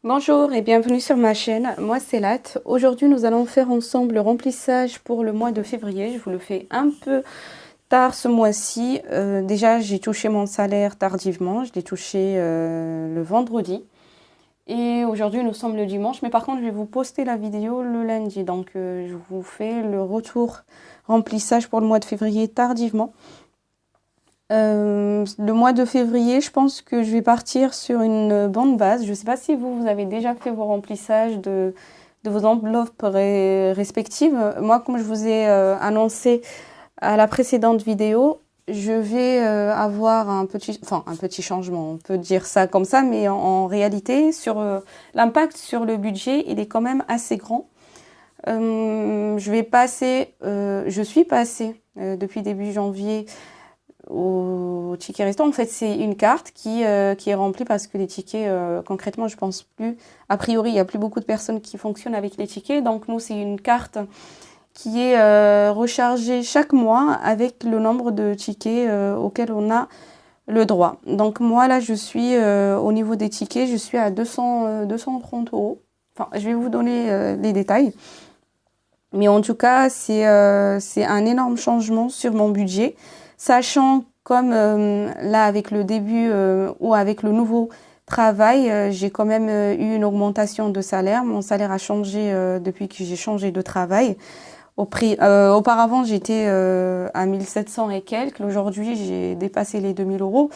Bonjour et bienvenue sur ma chaîne, moi c'est Lat. Aujourd'hui nous allons faire ensemble le remplissage pour le mois de février. Je vous le fais un peu tard ce mois-ci. Déjà j'ai touché mon salaire tardivement, je l'ai touché le vendredi. Et aujourd'hui nous sommes le dimanche, mais par contre je vais vous poster la vidéo le lundi. Donc je vous fais le retour remplissage pour le mois de février tardivement. Le mois de février, je pense que je vais partir sur une bonne base. Je ne sais pas si vous avez déjà fait vos remplissages de vos enveloppes respectives. Moi, comme je vous ai annoncé à la précédente vidéo, je vais avoir un petit changement, on peut dire ça comme ça, mais en réalité, sur l'impact sur le budget, il est quand même assez grand. Je suis passée depuis début janvier au ticket resto. En fait, c'est une carte qui est remplie parce que les tickets, concrètement, je pense plus. A priori, il n'y a plus beaucoup de personnes qui fonctionnent avec les tickets. Donc, nous, c'est une carte qui est rechargée chaque mois avec le nombre de tickets auxquels on a le droit. Donc, moi, là, je suis au niveau des tickets, je suis à 230 €. Enfin, je vais vous donner les détails. Mais en tout cas, c'est un énorme changement sur mon budget. Sachant comme là avec le début ou avec le nouveau travail, j'ai quand même eu une augmentation de salaire. Mon salaire a changé depuis que j'ai changé de travail. Auparavant, j'étais à 1700 et quelques. Aujourd'hui, j'ai dépassé les 2000 €.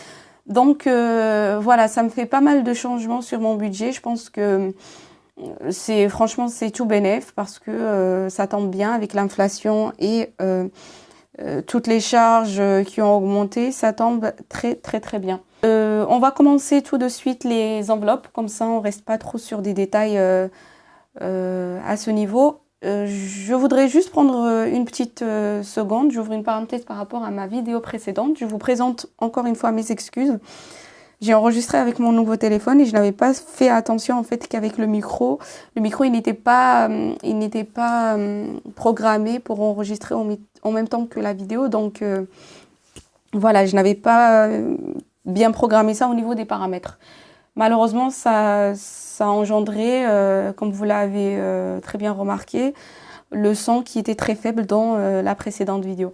Donc voilà, ça me fait pas mal de changements sur mon budget. Je pense que franchement, c'est tout bénef parce que ça tombe bien avec l'inflation et toutes les charges qui ont augmenté, ça tombe très bien. On va commencer tout de suite les enveloppes, comme ça on reste pas trop sur des détails à ce niveau. Je voudrais juste prendre une petite seconde, j'ouvre une parenthèse par rapport à ma vidéo précédente. Je vous présente encore une fois mes excuses. J'ai enregistré avec mon nouveau téléphone et je n'avais pas fait attention en fait qu'avec le micro il n'était pas programmé pour enregistrer en même temps que la vidéo. Donc voilà, je n'avais pas bien programmé ça au niveau des paramètres. Malheureusement, ça a engendré, comme vous l'avez très bien remarqué, le son qui était très faible dans la précédente vidéo.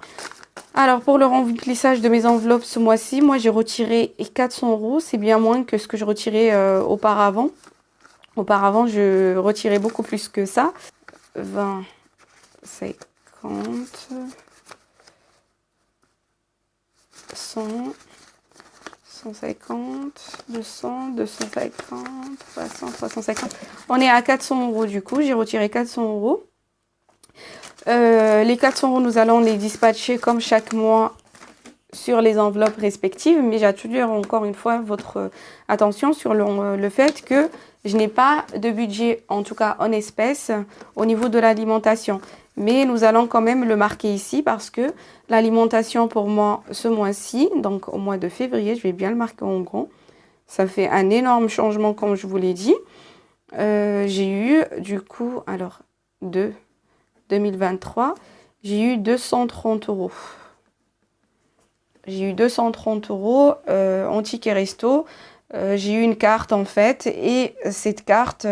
Alors, pour le remplissage de mes enveloppes ce mois-ci, moi j'ai retiré 400 €. C'est bien moins que ce que je retirais auparavant. Auparavant, je retirais beaucoup plus que ça. 20, 50, 100, 150, 200, 250, 300, 350. On est à 400 € du coup. J'ai retiré 400 €. Les 400 €, nous allons les dispatcher comme chaque mois sur les enveloppes respectives, mais j'attire encore une fois votre attention sur le fait que je n'ai pas de budget, en tout cas en espèces, au niveau de l'alimentation. Mais nous allons quand même le marquer ici parce que l'alimentation pour moi ce mois-ci, donc au mois de février, je vais bien le marquer en gros, ça fait un énorme changement comme je vous l'ai dit. J'ai eu du coup, alors, 2023, j'ai eu 230 €. J'ai eu 230 € en ticket resto. J'ai eu une carte en fait et cette carte,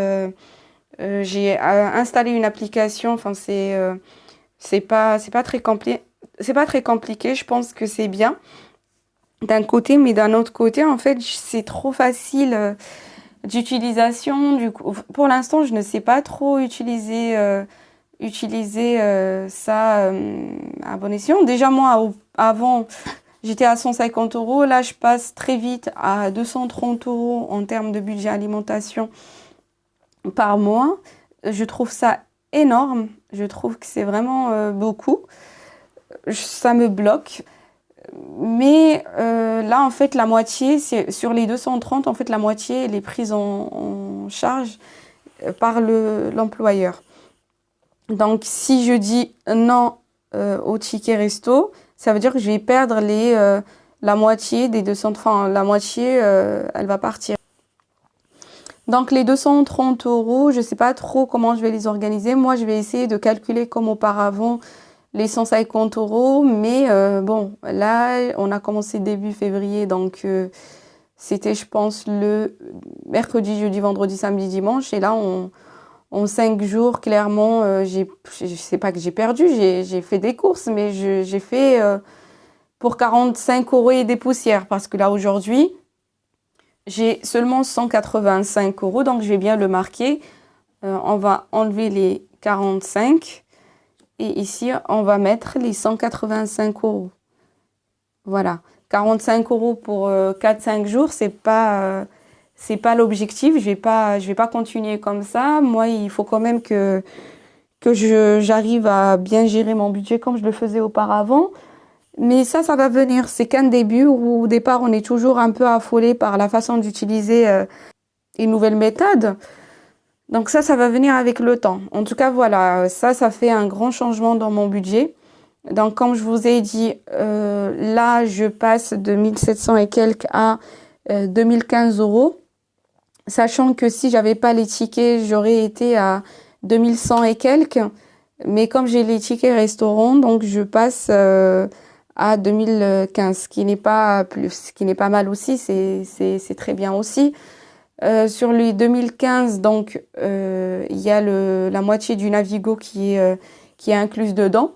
j'ai installé une application. Enfin, c'est pas très compliqué. C'est pas très compliqué. Je pense que c'est bien d'un côté, mais d'un autre côté, en fait, c'est trop facile d'utilisation. Du coup, pour l'instant, je ne sais pas trop utiliser ça à bon escient. Déjà moi, avant, j'étais à 150 €. Là, je passe très vite à 230 € en termes de budget alimentation par mois. Je trouve ça énorme. Je trouve que c'est vraiment beaucoup. Ça me bloque. Mais là, en fait, la moitié, sur les 230, en fait, la moitié, elle est prise en charge par l'employeur. Donc, si je dis non au ticket resto, ça veut dire que je vais perdre la moitié des 200, enfin, la moitié, elle va partir. Donc, les 230 €, je ne sais pas trop comment je vais les organiser. Moi, je vais essayer de calculer comme auparavant les 150 €. Mais bon, là, on a commencé début février, donc C'était, je pense, le mercredi, jeudi, vendredi, samedi, dimanche. Et là, en 5 jours, clairement, je sais pas que j'ai perdu, j'ai fait des courses, mais j'ai fait pour 45 € et des poussières. Parce que là, aujourd'hui, j'ai seulement 185 €, donc je vais bien le marquer. On va enlever les 45 et ici, on va mettre les 185 €. Voilà, 45 € pour 4-5 jours, c'est pas l'objectif. Je vais pas continuer comme ça. Moi, il faut quand même que j'arrive à bien gérer mon budget comme je le faisais auparavant. Mais ça va venir. C'est qu'un début où au départ, on est toujours un peu affolé par la façon d'utiliser une nouvelle méthode. Donc ça va venir avec le temps. En tout cas, voilà, ça fait un grand changement dans mon budget. Donc, comme je vous ai dit, là, je passe de 1700 et quelques à 2015 €. Sachant que si j'avais pas les tickets, j'aurais été à 2100 et quelques. Mais comme j'ai les tickets restaurant, donc je passe à 2015, ce qui n'est pas plus, ce qui n'est pas mal aussi, c'est très bien aussi. Sur les 2015, donc il y a la moitié du Navigo qui est incluse dedans.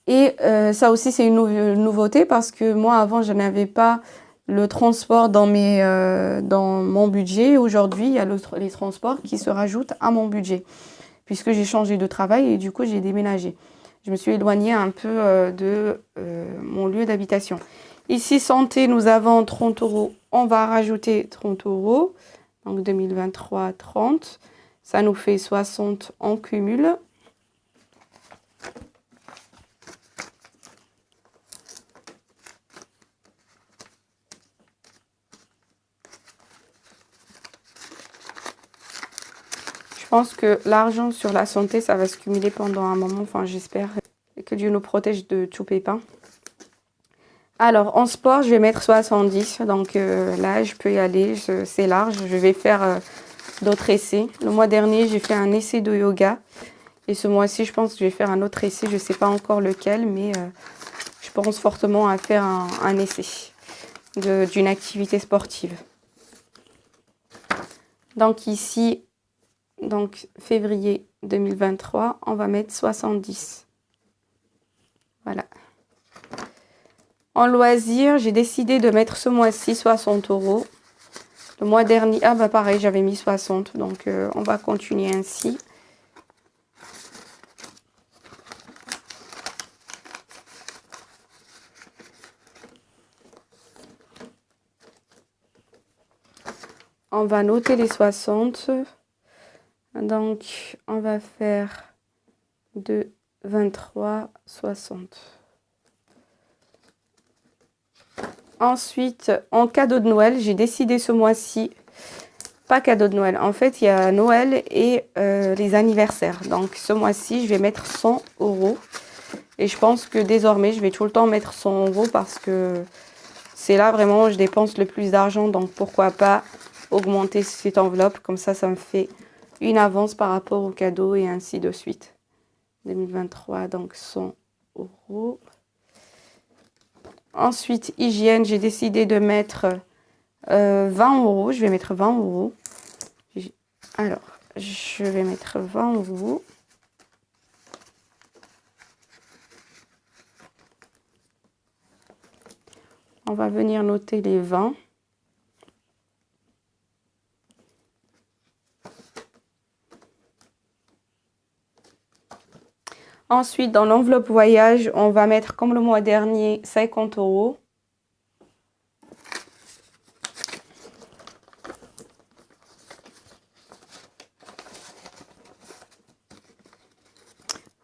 Et ça aussi, c'est une nouveauté parce que moi, avant, je n'avais pas le transport dans mon budget. Aujourd'hui, il y a les transports qui se rajoutent à mon budget puisque j'ai changé de travail et du coup, j'ai déménagé. Je me suis éloignée un peu de mon lieu d'habitation. Ici, santé, nous avons 30 €. On va rajouter 30 €. Donc 2023, 30. Ça nous fait 60 en cumul. Je pense que l'argent sur la santé, ça va se cumuler pendant un moment. Enfin, j'espère que Dieu nous protège de tout pépin. Alors, en sport, je vais mettre 70. Donc là, je peux y aller. C'est large. Je vais faire d'autres essais. Le mois dernier, j'ai fait un essai de yoga. Et ce mois-ci, je pense que je vais faire un autre essai. Je ne sais pas encore lequel, mais je pense fortement à faire un essai d'une activité sportive. Donc ici, donc février 2023, on va mettre 70. Voilà. En loisir, j'ai décidé de mettre ce mois-ci 60 €. Le mois dernier, ah bah pareil, j'avais mis 60, donc on va continuer ainsi. On va noter les 60. Donc, on va faire de 23, 60. Ensuite, en cadeau de Noël, j'ai décidé ce mois-ci, pas cadeau de Noël, en fait, il y a Noël et les anniversaires. Donc, ce mois-ci, je vais mettre 100 €. Et je pense que désormais, je vais tout le temps mettre 100 € parce que c'est là vraiment où je dépense le plus d'argent. Donc, pourquoi pas augmenter cette enveloppe. Comme ça me fait une avance par rapport au cadeau et ainsi de suite. 2023, donc 100 €. Ensuite, hygiène, j'ai décidé de mettre 20 €. Je vais mettre 20 €. Alors, je vais mettre 20 €. On va venir noter les 20. Ensuite, dans l'enveloppe voyage, on va mettre, comme le mois dernier, 50 €.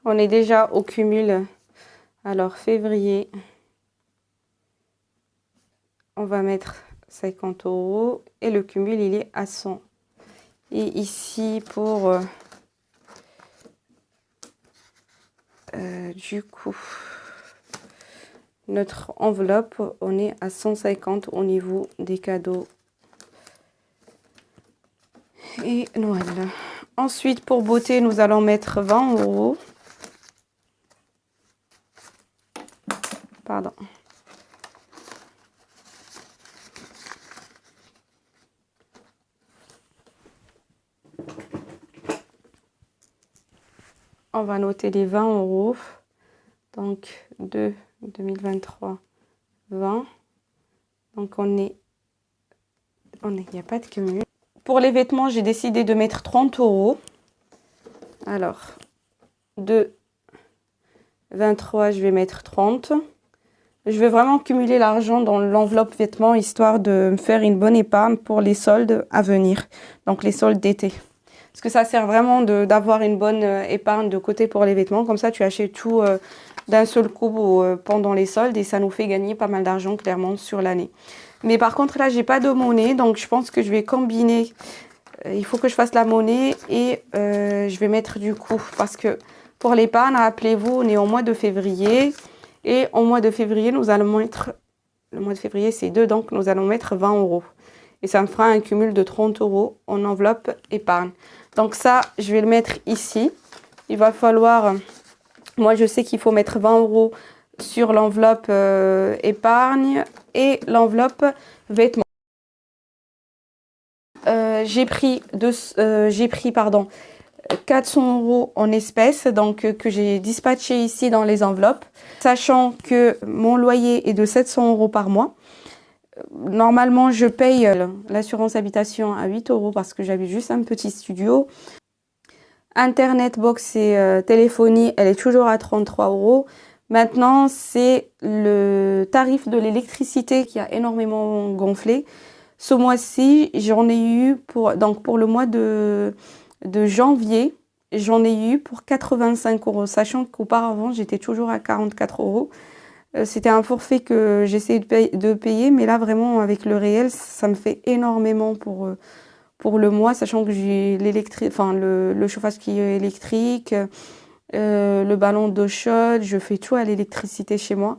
On est déjà au cumul. Alors, février, on va mettre 50 € et le cumul, il est à 100. Et ici, pour... du coup, notre enveloppe, on est à 150 au niveau des cadeaux et Noël. Ensuite, pour beauté, nous allons mettre 20 €. Pardon. on va noter les 20 euros. Donc, 2 2023, 20. Donc, il n'y a pas de cumul. Pour les vêtements, j'ai décidé de mettre 30 euros. Alors, 2 23, je vais mettre 30. Je vais vraiment cumuler l'argent dans l'enveloppe vêtements, histoire de me faire une bonne épargne pour les soldes à venir. Donc, les soldes d'été. Parce que ça sert vraiment d'avoir une bonne épargne de côté pour les vêtements. Comme ça, tu achètes tout d'un seul coup pendant les soldes et ça nous fait gagner pas mal d'argent clairement sur l'année. Mais par contre, là, j'ai pas de monnaie. Donc, je pense que je vais combiner. Il faut que je fasse la monnaie et je vais mettre du coup. Parce que pour l'épargne, rappelez-vous, on est au mois de février. Et au mois de février, nous allons mettre... Le mois de février, c'est 2, donc nous allons mettre 20 euros. Et ça me fera un cumul de 30 euros en enveloppe épargne. Donc ça, je vais le mettre ici. Il va falloir... Moi, je sais qu'il faut mettre 20 euros sur l'enveloppe épargne et l'enveloppe vêtements. J'ai pris 400 euros en espèces, donc que j'ai dispatché ici dans les enveloppes, sachant que mon loyer est de 700 euros par mois. Normalement, je paye l'assurance habitation à 8 euros parce que j'habite juste un petit studio. Internet, box et téléphonie, elle est toujours à 33 euros. Maintenant, c'est le tarif de l'électricité qui a énormément gonflé. Ce mois-ci, j'en ai eu pour le mois de janvier, j'en ai eu pour 85 euros, sachant qu'auparavant, j'étais toujours à 44 euros. C'était un forfait que j'essayais de payer, mais là, vraiment, avec le réel, ça me fait énormément pour le mois, sachant que j'ai le chauffage qui est électrique, le ballon d'eau chaude, je fais tout à l'électricité chez moi.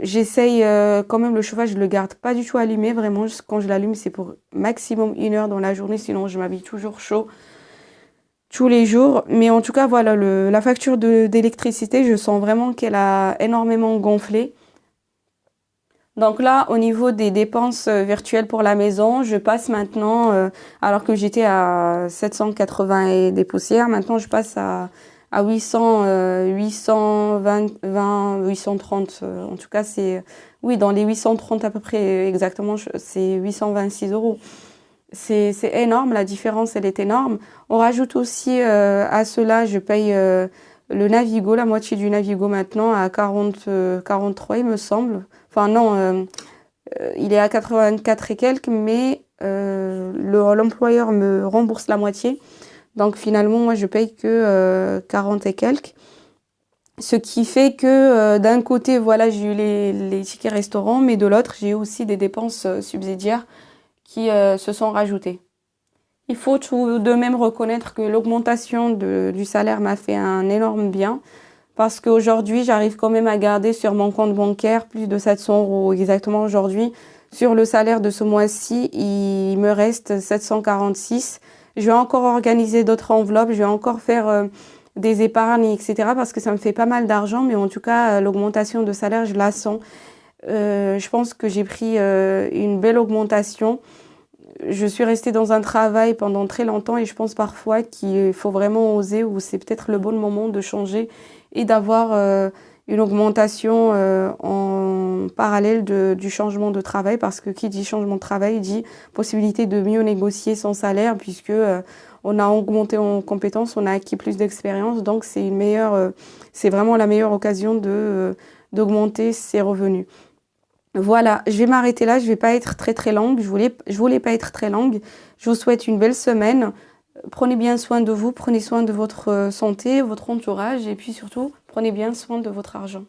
J'essaye quand même, le chauffage, je le garde pas du tout allumé, vraiment, quand je l'allume, c'est pour maximum 1 heure dans la journée, sinon je m'habille toujours chaud tous les jours. Mais en tout cas, voilà, la facture d'électricité, je sens vraiment qu'elle a énormément gonflé. Donc là, au niveau des dépenses virtuelles pour la maison, je passe maintenant, alors que j'étais à 780 et des poussières, maintenant je passe à 800, 820, 830. En tout cas, c'est, oui, dans les 830 à peu près exactement, c'est 826 euros. C'est énorme, la différence, elle est énorme. On rajoute aussi à cela, je paye le Navigo, la moitié du Navigo maintenant à 43, il me semble. Enfin non, il est à 84 et quelques, mais l'employeur me rembourse la moitié. Donc finalement, moi, je paye que 40 et quelques. Ce qui fait que d'un côté, voilà, j'ai eu les tickets restaurants, mais de l'autre, j'ai eu aussi des dépenses subsidiaires qui se sont rajoutées. Il faut tout de même reconnaître que l'augmentation du salaire m'a fait un énorme bien. Parce qu'aujourd'hui, j'arrive quand même à garder sur mon compte bancaire plus de 700 euros. Exactement aujourd'hui, sur le salaire de ce mois-ci, il me reste 746. Je vais encore organiser d'autres enveloppes, je vais encore faire des épargnes, etc. parce que ça me fait pas mal d'argent. Mais en tout cas, l'augmentation de salaire, je la sens. Je pense que j'ai pris une belle augmentation. Je suis restée dans un travail pendant très longtemps et je pense parfois qu'il faut vraiment oser, ou c'est peut-être le bon moment de changer et d'avoir une augmentation en parallèle du changement de travail, parce que qui dit changement de travail dit possibilité de mieux négocier son salaire, puisque on a augmenté en compétences, on a acquis plus d'expérience, donc c'est c'est vraiment la meilleure occasion d'augmenter ses revenus. Voilà, je vais m'arrêter là, je vais pas être très longue, je voulais pas être très longue. Je vous souhaite une belle semaine. Prenez bien soin de vous, prenez soin de votre santé, votre entourage et puis surtout, prenez bien soin de votre argent.